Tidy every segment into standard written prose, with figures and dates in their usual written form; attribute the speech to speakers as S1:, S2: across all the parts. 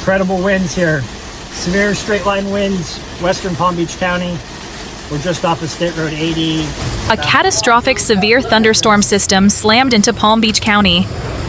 S1: Incredible winds here. Severe straight line winds, western Palm Beach County. We're just off of State Road 80.
S2: A catastrophic severe thunderstorm system slammed into Palm Beach County,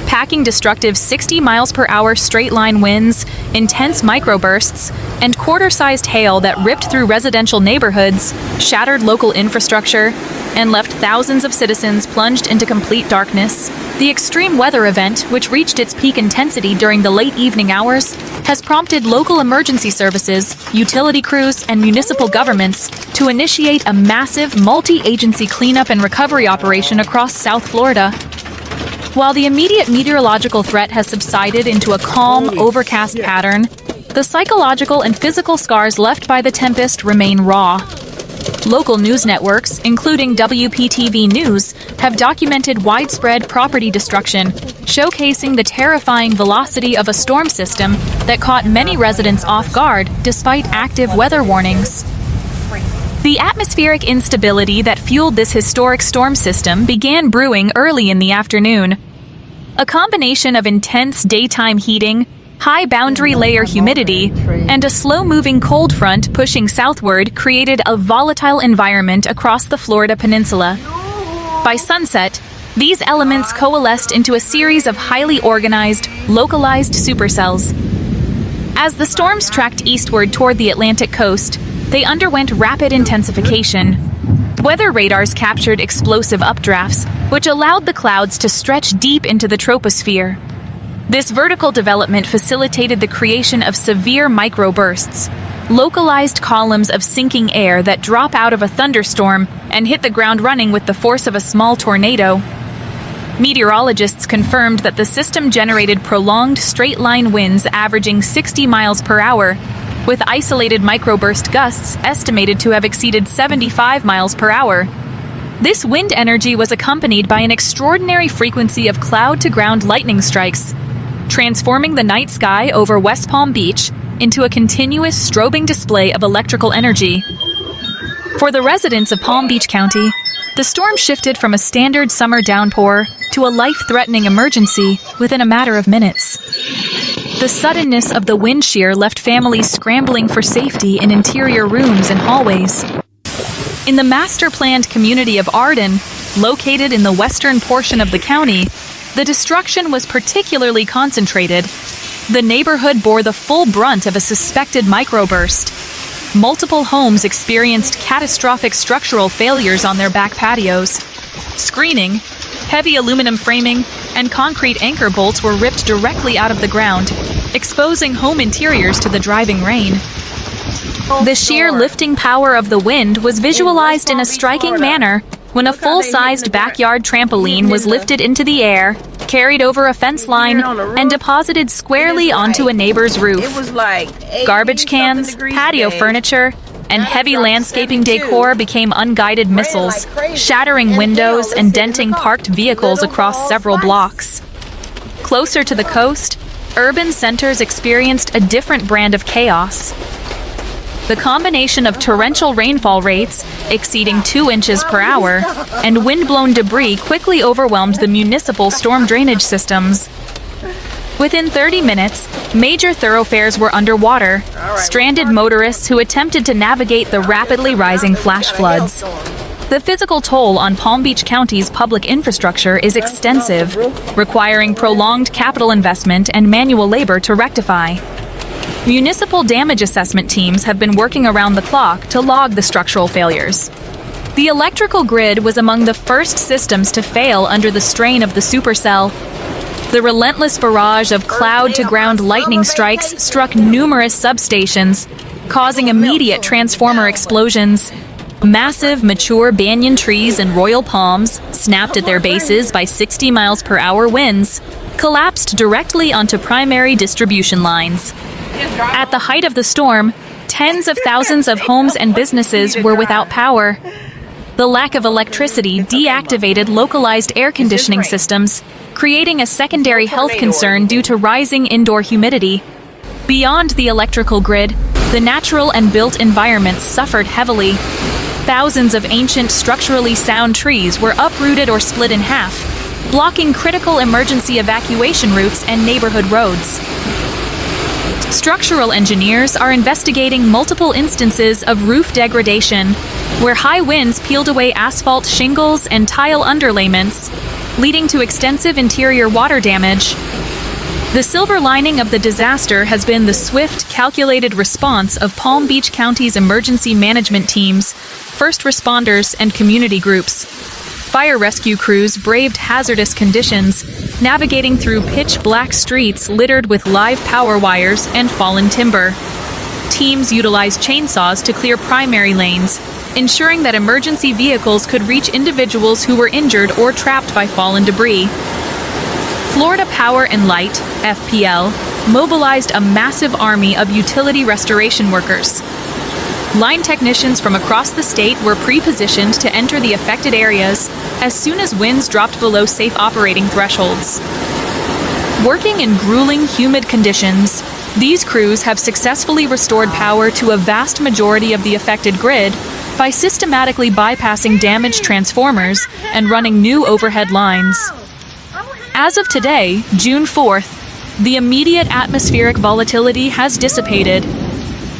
S2: packing destructive 60 miles per hour straight line winds, intense microbursts, and quarter-sized hail that ripped through residential neighborhoods, shattered local infrastructure, and left thousands of citizens plunged into complete darkness. The extreme weather event, which reached its peak intensity during the late evening hours, has prompted local emergency services, utility crews, and municipal governments to initiate a massive multi-agency cleanup and recovery operation across South Florida. While the immediate meteorological threat has subsided into a calm, overcast pattern, the psychological and physical scars left by the tempest remain raw. Local news networks, including WPTV News, have documented widespread property destruction, showcasing the terrifying velocity of a storm system that caught many residents off guard despite active weather warnings. The atmospheric instability that fueled this historic storm system began brewing early in the afternoon. A combination of intense daytime heating, high boundary layer humidity, and a slow-moving cold front pushing southward created a volatile environment across the Florida peninsula. By sunset, these elements coalesced into a series of highly organized, localized supercells. As the storms tracked eastward toward the Atlantic coast, they underwent rapid intensification. Weather radars captured explosive updrafts, which allowed the clouds to stretch deep into the troposphere. This vertical development facilitated the creation of severe microbursts, localized columns of sinking air that drop out of a thunderstorm and hit the ground running with the force of a small tornado. Meteorologists confirmed that the system generated prolonged straight-line winds averaging 60 miles per hour, with isolated microburst gusts estimated to have exceeded 75 miles per hour. This wind energy was accompanied by an extraordinary frequency of cloud-to-ground lightning strikes, transforming the night sky over West Palm Beach into a continuous strobing display of electrical energy. For the residents of Palm Beach County, the storm shifted from a standard summer downpour to a life-threatening emergency within a matter of minutes. The suddenness of the wind shear left families scrambling for safety in interior rooms and hallways. In the master-planned community of Arden, located in the western portion of the county, the destruction was particularly concentrated. The neighborhood bore the full brunt of a suspected microburst. Multiple homes experienced catastrophic structural failures on their back patios. Screening, heavy aluminum framing, and concrete anchor bolts were ripped directly out of the ground, exposing home interiors to the driving rain. The sheer lifting power of the wind was visualized in a striking manner when a full-sized backyard trampoline was lifted into the air, carried over a fence line, and deposited squarely onto a neighbor's roof. Garbage cans, patio furniture, and heavy landscaping decor became unguided missiles, shattering windows and denting parked vehicles across several blocks. Closer to the coast, urban centers experienced a different brand of chaos. The combination of torrential rainfall rates exceeding 2 inches per hour and wind-blown debris quickly overwhelmed the municipal storm drainage systems. Within 30 minutes, major thoroughfares were underwater, stranded motorists who attempted to navigate the rapidly rising flash floods. The physical toll on Palm Beach County's public infrastructure is extensive, requiring prolonged capital investment and manual labor to rectify. Municipal damage assessment teams have been working around the clock to log the structural failures. The electrical grid was among the first systems to fail under the strain of the supercell. The relentless barrage of cloud-to-ground lightning strikes struck numerous substations, causing immediate transformer explosions. Massive, mature banyan trees and royal palms, snapped at their bases by 60 miles per hour winds, collapsed directly onto primary distribution lines. At the height of the storm, tens of thousands of homes and businesses were without power. The lack of electricity deactivated localized air conditioning systems, creating a secondary health concern due to rising indoor humidity. Beyond the electrical grid, the natural and built environments suffered heavily. Thousands of ancient, structurally sound trees were uprooted or split in half, blocking critical emergency evacuation routes and neighborhood roads. Structural engineers are investigating multiple instances of roof degradation, where high winds peeled away asphalt shingles and tile underlayments, leading to extensive interior water damage. The silver lining of the disaster has been the swift, calculated response of Palm Beach County's emergency management teams, first responders, and community groups. Fire rescue crews braved hazardous conditions, navigating through pitch-black streets littered with live power wires and fallen timber. Teams utilized chainsaws to clear primary lanes, ensuring that emergency vehicles could reach individuals who were injured or trapped by fallen debris. Florida Power and Light, FPL, mobilized a massive army of utility restoration workers. Line technicians from across the state were pre-positioned to enter the affected areas as soon as winds dropped below safe operating thresholds. Working in grueling, humid conditions, these crews have successfully restored power to a vast majority of the affected grid by systematically bypassing damaged transformers and running new overhead lines. As of today, June 4th, the immediate atmospheric volatility has dissipated.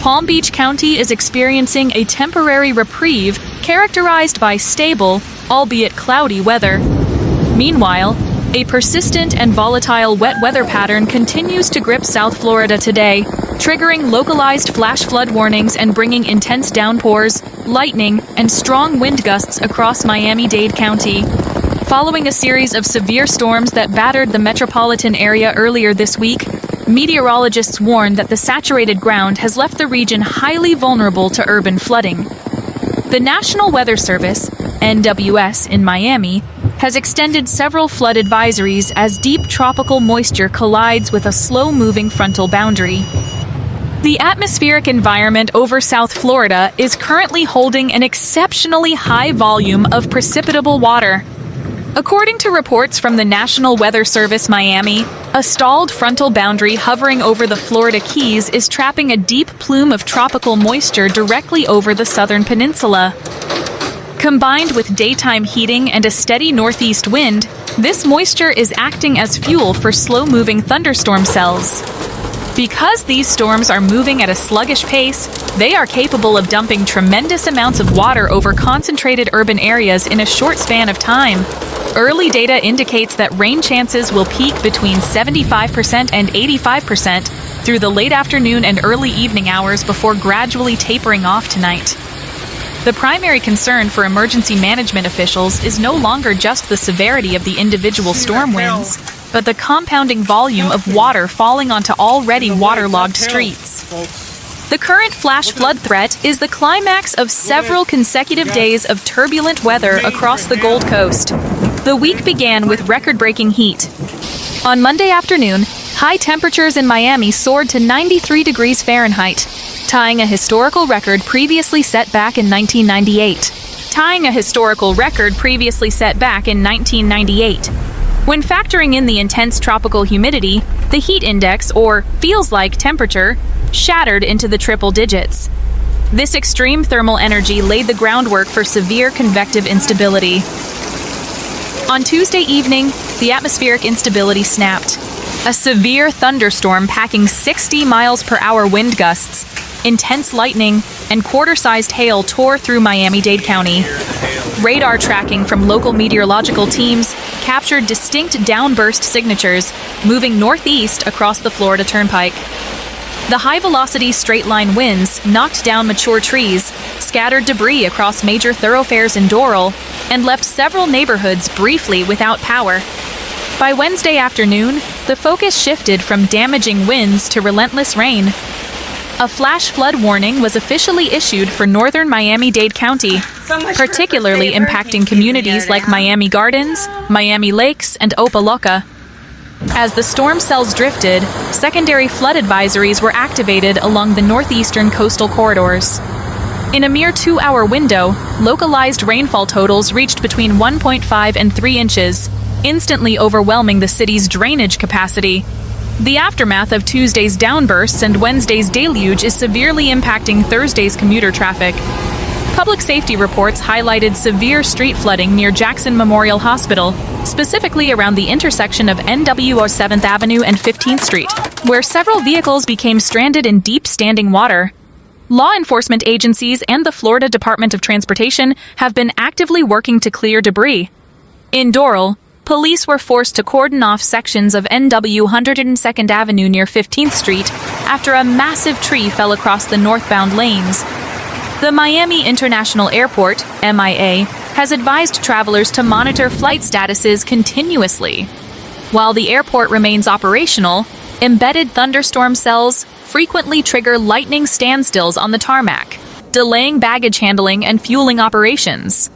S2: Palm Beach County is experiencing a temporary reprieve characterized by stable, albeit cloudy weather. Meanwhile, a persistent and volatile wet weather pattern continues to grip South Florida today, triggering localized flash flood warnings and bringing intense downpours, lightning, and strong wind gusts across Miami-Dade County. Following a series of severe storms that battered the metropolitan area earlier this week, meteorologists warn that the saturated ground has left the region highly vulnerable to urban flooding. The National Weather Service, NWS, in Miami, has extended several flood advisories as deep tropical moisture collides with a slow-moving frontal boundary. The atmospheric environment over South Florida is currently holding an exceptionally high volume of precipitable water. According to reports from the National Weather Service Miami, a stalled frontal boundary hovering over the Florida Keys is trapping a deep plume of tropical moisture directly over the southern peninsula. Combined with daytime heating and a steady northeast wind, this moisture is acting as fuel for slow-moving thunderstorm cells. Because these storms are moving at a sluggish pace, they are capable of dumping tremendous amounts of water over concentrated urban areas in a short span of time. Early data indicates that rain chances will peak between 75% and 85% through the late afternoon and early evening hours before gradually tapering off tonight. The primary concern for emergency management officials is no longer just the severity of the individual storm winds, but the compounding volume of water falling onto already waterlogged streets. The current flash flood threat is the climax of several consecutive days of turbulent weather across the Gold Coast. The week began with record-breaking heat. On Monday afternoon, high temperatures in Miami soared to 93 degrees Fahrenheit, tying a historical record previously set back in 1998. When factoring in the intense tropical humidity, the heat index, or feels-like temperature, shattered into the triple digits. This extreme thermal energy laid the groundwork for severe convective instability. On Tuesday evening, the atmospheric instability snapped. A severe thunderstorm packing 60 miles per hour wind gusts, intense lightning, and quarter-sized hail tore through Miami-Dade County. Radar tracking from local meteorological teams captured distinct downburst signatures moving northeast across the Florida Turnpike. The high-velocity straight-line winds knocked down mature trees, scattered debris across major thoroughfares in Doral, and left several neighborhoods briefly without power. By Wednesday afternoon, the focus shifted from damaging winds to relentless rain. A flash flood warning was officially issued for northern Miami-Dade County, particularly impacting communities like Miami Gardens, Miami Lakes, and Opa-locka. As the storm cells drifted, secondary flood advisories were activated along the northeastern coastal corridors. In a mere 2-hour window, localized rainfall totals reached between 1.5 and 3 inches, instantly overwhelming the city's drainage capacity. The aftermath of Tuesday's downbursts and Wednesday's deluge is severely impacting Thursday's commuter traffic. Public safety reports highlighted severe street flooding near Jackson Memorial Hospital, specifically around the intersection of NW 7th Avenue and 15th Street, where several vehicles became stranded in deep standing water. Law enforcement agencies and the Florida Department of Transportation have been actively working to clear debris. In Doral, police were forced to cordon off sections of NW 102nd Avenue near 15th Street after a massive tree fell across the northbound lanes. The Miami International Airport, MIA, has advised travelers to monitor flight statuses continuously. While the airport remains operational, embedded thunderstorm cells frequently trigger lightning standstills on the tarmac, delaying baggage handling and fueling operations.